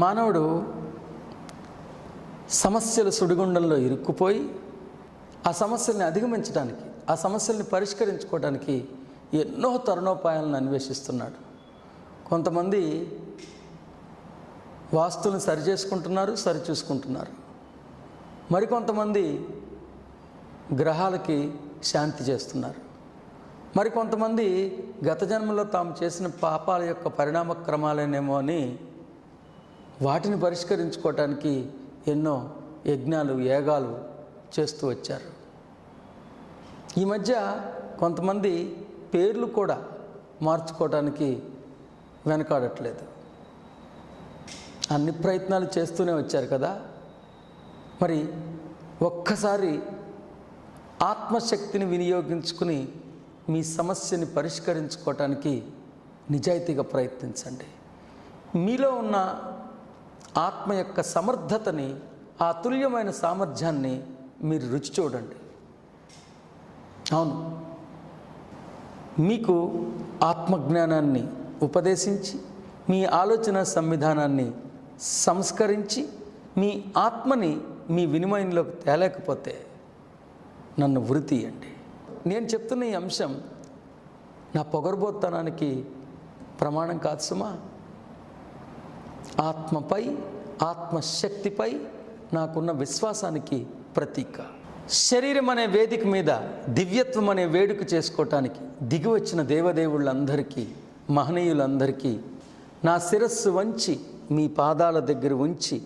మానవుడు సమస్యల సుడిగుండంలో ఇరుక్కుపోయి ఆ సమస్యల్ని అధిగమించడానికి, ఆ సమస్యల్ని పరిష్కరించుకోవడానికి ఎన్నో తరుణోపాయాలను అన్వేషిస్తున్నాడు. కొంతమంది వాస్తులను సరిచేసుకుంటున్నారు, సరిచూసుకుంటున్నారు. మరికొంతమంది గ్రహాలకి శాంతి చేస్తున్నారు. మరికొంతమంది గత జన్మలో తాము చేసిన పాపాల యొక్క పరిణామ క్రమాలేనేమో అని వాటిని పరిష్కరించుకోవటానికి ఎన్నో యజ్ఞాలు, యాగాలు చేస్తూ వచ్చారు. ఈ మధ్య కొంతమంది పేర్లు కూడా మార్చుకోవటానికి వెనకాడట్లేదు. అన్ని ప్రయత్నాలు చేస్తూనే వచ్చారు కదా. మరి ఒక్కసారి ఆత్మశక్తిని వినియోగించుకుని మీ సమస్యని పరిష్కరించుకోవటానికి నిజాయితీగా ప్రయత్నించండి. మీలో ఉన్న ఆత్మ యొక్క సమర్థతని, ఆ తుల్యమైన సామర్థ్యాన్ని మీరు రుచి చూడండి. అవును, మీకు ఆత్మజ్ఞానాన్ని ఉపదేశించి మీ ఆలోచన సంవిధానాన్ని సంస్కరించి మీ ఆత్మని మీ వినిమయంలోకి తేలేకపోతే నన్ను ఉరి తీయండి. నేను చెప్తున్న ఈ అంశం నా పొగరబోత్తనానికి ప్రమాణం కాదు సుమా. ఆత్మపై, ఆత్మశక్తిపై నాకున్న విశ్వాసానికి ప్రతీక. శరీరం అనే వేదిక మీద దివ్యత్వం అనే వేడుక చేసుకోవటానికి దిగి వచ్చిన దేవదేవుళ్ళందరికీ, మహనీయులందరికీ నా శిరస్సు వంచి మీ పాదాల దగ్గర ఉంచి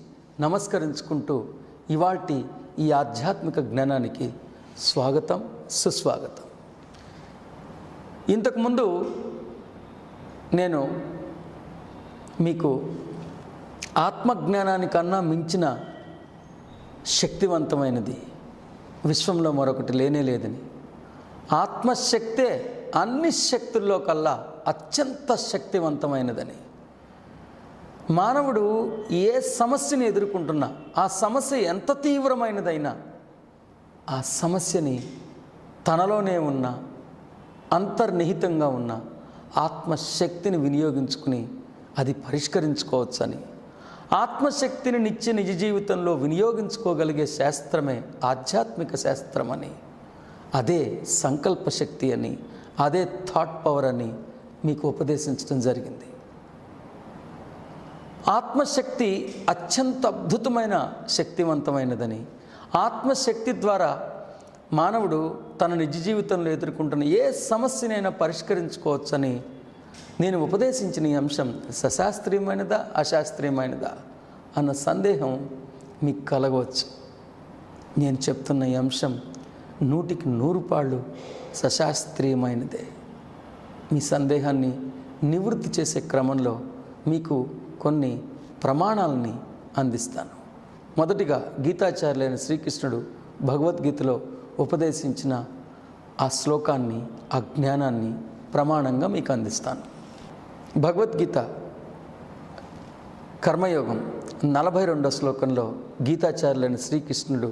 నమస్కరించుకుంటూ ఇవాల్టి ఈ ఆధ్యాత్మిక జ్ఞానానికి స్వాగతం, సుస్వాగతం. ఇంతకుముందు నేను మీకు ఆత్మజ్ఞానానికన్నా మించిన శక్తివంతమైనది విశ్వంలో మరొకటి లేనే లేదని, ఆత్మశక్తే అన్ని శక్తుల్లో కల్లా అత్యంత శక్తివంతమైనదని, మానవుడు ఏ సమస్యని ఎదుర్కొంటున్నా ఆ సమస్య ఎంత తీవ్రమైనదైనా ఆ సమస్యని తనలోనే ఉన్న, అంతర్నిహితంగా ఉన్న ఆత్మశక్తిని వినియోగించుకుని అది పరిష్కరించుకోవచ్చని, ఆత్మశక్తిని నిజ జీవితంలో వినియోగించుకోగలిగే శాస్త్రమే ఆధ్యాత్మిక శాస్త్రం అని, అదే సంకల్ప శక్తి అని, అదే థాట్ పవర్ అని మీకు ఉపదేశించడం జరిగింది. ఆత్మశక్తి అత్యంత అద్భుతమైన శక్తివంతమైనదని, ఆత్మశక్తి ద్వారా మానవుడు తన నిజ జీవితంలో ఎదుర్కొంటున్న ఏ సమస్యనైనా పరిష్కరించుకోవచ్చని నేను ఉపదేశించిన ఈ అంశం సశాస్త్రీయమైనదా, అశాస్త్రీయమైనదా అన్న సందేహం మీకు కలగవచ్చు. నేను చెప్తున్న ఈ అంశం 100కి 100 పాళ్ళు సశాస్త్రీయమైనదే. మీ సందేహాన్ని నివృత్తి చేసే క్రమంలో మీకు కొన్ని ప్రమాణాలని అందిస్తాను. మొదటిగా గీతాచార్యులైన శ్రీకృష్ణుడు భగవద్గీతలో ఉపదేశించిన ఆ శ్లోకాన్ని, ఆ జ్ఞానాన్ని ప్రమాణంగా మీకు అందిస్తాను. భగవద్గీత కర్మయోగం 42వ శ్లోకంలో గీతాచార్యులైన శ్రీకృష్ణుడు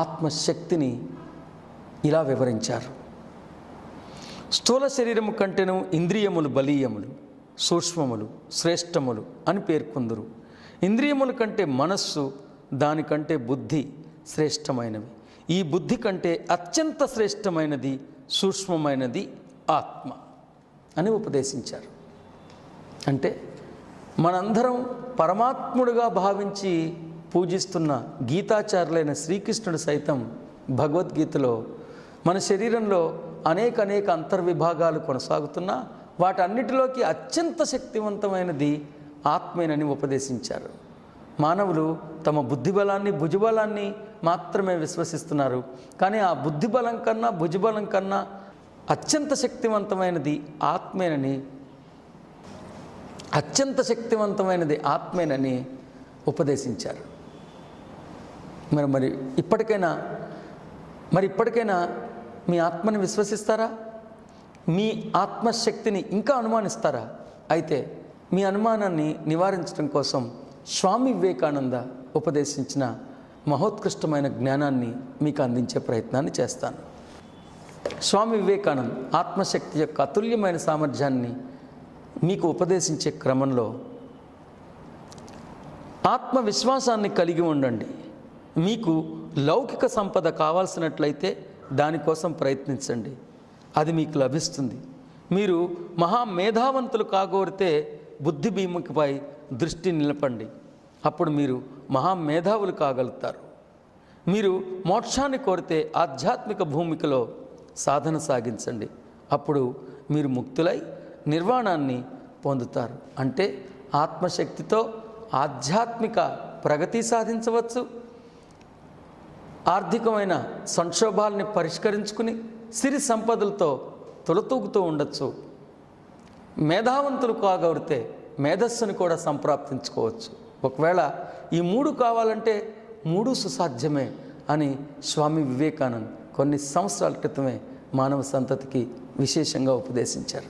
ఆత్మశక్తిని ఇలా వివరించారు. స్థూల శరీరము కంటేను ఇంద్రియములు బలీయములు, సూక్ష్మములు, శ్రేష్టములు అని పేర్కొందురు. ఇంద్రియముల కంటే మనస్సు, దానికంటే బుద్ధి శ్రేష్టమైనవి. ఈ బుద్ధి కంటే అత్యంత శ్రేష్టమైనది, సూక్ష్మమైనది ఆత్మ అని ఉపదేశించారు. అంటే మనందరం పరమాత్ముడుగా భావించి పూజిస్తున్న గీతాచార్యులైన శ్రీకృష్ణుడు సైతం భగవద్గీతలో మన శరీరంలో అనేక అంతర్విభాగాలు కొనసాగుతున్నా వాటన్నిటిలోకి అత్యంత శక్తివంతమైనది ఆత్మేనని ఉపదేశించారు. మానవులు తమ బుద్ధిబలాన్ని, భుజబలాన్ని మాత్రమే విశ్వసిస్తున్నారు. కానీ ఆ బుద్ధిబలం కన్నా, భుజబలం కన్నా అత్యంత శక్తివంతమైనది ఆత్మేనని, అత్యంత శక్తివంతమైనది ఆత్మేనని ఉపదేశించారు. మరి ఇప్పటికైనా మీ ఆత్మని విశ్వసిస్తారా? మీ ఆత్మశక్తిని ఇంకా అనుమానిస్తారా? అయితే మీ అనుమానాన్ని నివారించడం కోసం స్వామి వివేకానంద ఉపదేశించిన మహోత్కృష్టమైన జ్ఞానాన్ని మీకు అందించే ప్రయత్నాన్ని చేస్తాను. స్వామి వివేకానంద ఆత్మశక్తి యొక్క అతుల్యమైన సామర్థ్యాన్ని మీకు ఉపదేశించే క్రమంలో ఆత్మవిశ్వాసాన్ని కలిగి ఉండండి. మీకు లౌకిక సంపద కావాల్సినట్లయితే దానికోసం ప్రయత్నించండి, అది మీకు లభిస్తుంది. మీరు మహామేధావంతులు కాగోరితే బుద్ధి భీముకిపై దృష్టి నిలపండి, అప్పుడు మీరు మహామేధావులు కాగలుగుతారు. మీరు మోక్షాన్ని కోరితే ఆధ్యాత్మిక భూమికలో సాధన సాగించండి, అప్పుడు మీరు ముక్తులై నిర్వాణాన్ని పొందుతారు. అంటే ఆత్మశక్తితో ఆధ్యాత్మిక ప్రగతి సాధించవచ్చు, ఆర్థికమైన సంక్షోభాలని పరిష్కరించుకుని సిరి సంపదలతో తొలతూగుతూ ఉండొచ్చు. మేధావంతులు కాగలిగితే మేధస్సుని కూడా సంప్రాప్తించుకోవచ్చు. ఒకవేళ ఈ మూడు కావాలంటే మూడు సుసాధ్యమే అని స్వామి వివేకానంద్ కొన్ని సంవత్సరాల క్రితమే మానవ సంతతికి విశేషంగా ఉపదేశించారు.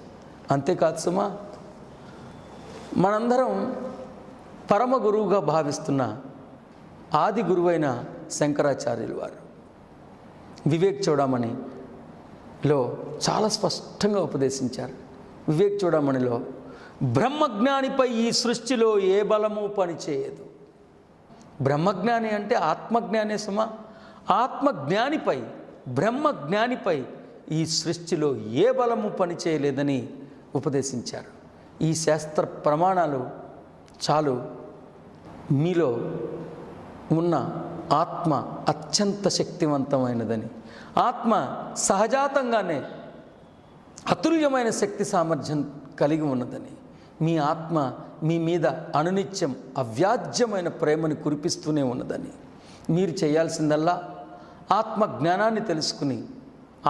అంతేకాదు సుమా, మనందరం పరమ గురువుగా భావిస్తున్న ఆది గురువైన శంకరాచార్యులు వారు వివేక్ చూడమణిలో చాలా స్పష్టంగా ఉపదేశించారు. వివేక్ చూడమణిలో బ్రహ్మజ్ఞానిపై ఈ సృష్టిలో ఏ బలము పనిచేయదు. బ్రహ్మజ్ఞాని అంటే ఆత్మజ్ఞానే సుమ. ఆత్మజ్ఞానిపై, బ్రహ్మజ్ఞానిపై ఈ సృష్టిలో ఏ బలము పనిచేయలేదని ఉపదేశించారు. ఈ శాస్త్ర ప్రమాణాలు చాలు మీలో ఉన్న ఆత్మ అత్యంత శక్తివంతమైనదని, ఆత్మ సహజాతంగానే అతుల్యమైన శక్తి సామర్థ్యం కలిగి ఉన్నదని, మీ ఆత్మ మీ మీద అనునిత్యం అవ్యాజ్యమైన ప్రేమని కురిపిస్తూనే ఉన్నదని, మీరు చేయాల్సిందల్లా ఆత్మ జ్ఞానాన్ని తెలుసుకుని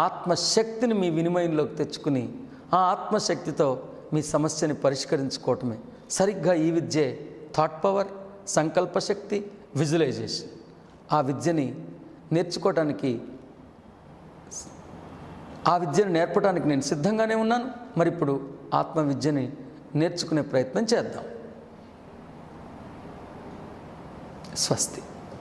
ఆత్మశక్తిని మీ వినిమయంలోకి తెచ్చుకుని ఆ ఆత్మశక్తితో మీ సమస్యని పరిష్కరించుకోవటమే. సరిగ్గా ఈ విద్యే థాట్ పవర్, సంకల్పశక్తి, విజువలైజేషన్. ఆ విద్యని నేర్చుకోవటానికి, ఆ విద్యను నేర్పడానికి నేను సిద్ధంగానే ఉన్నాను. మరి ఇప్పుడు ఆత్మ విద్యని నేర్చుకునే ప్రయత్నం చేద్దాం. స్వస్తి.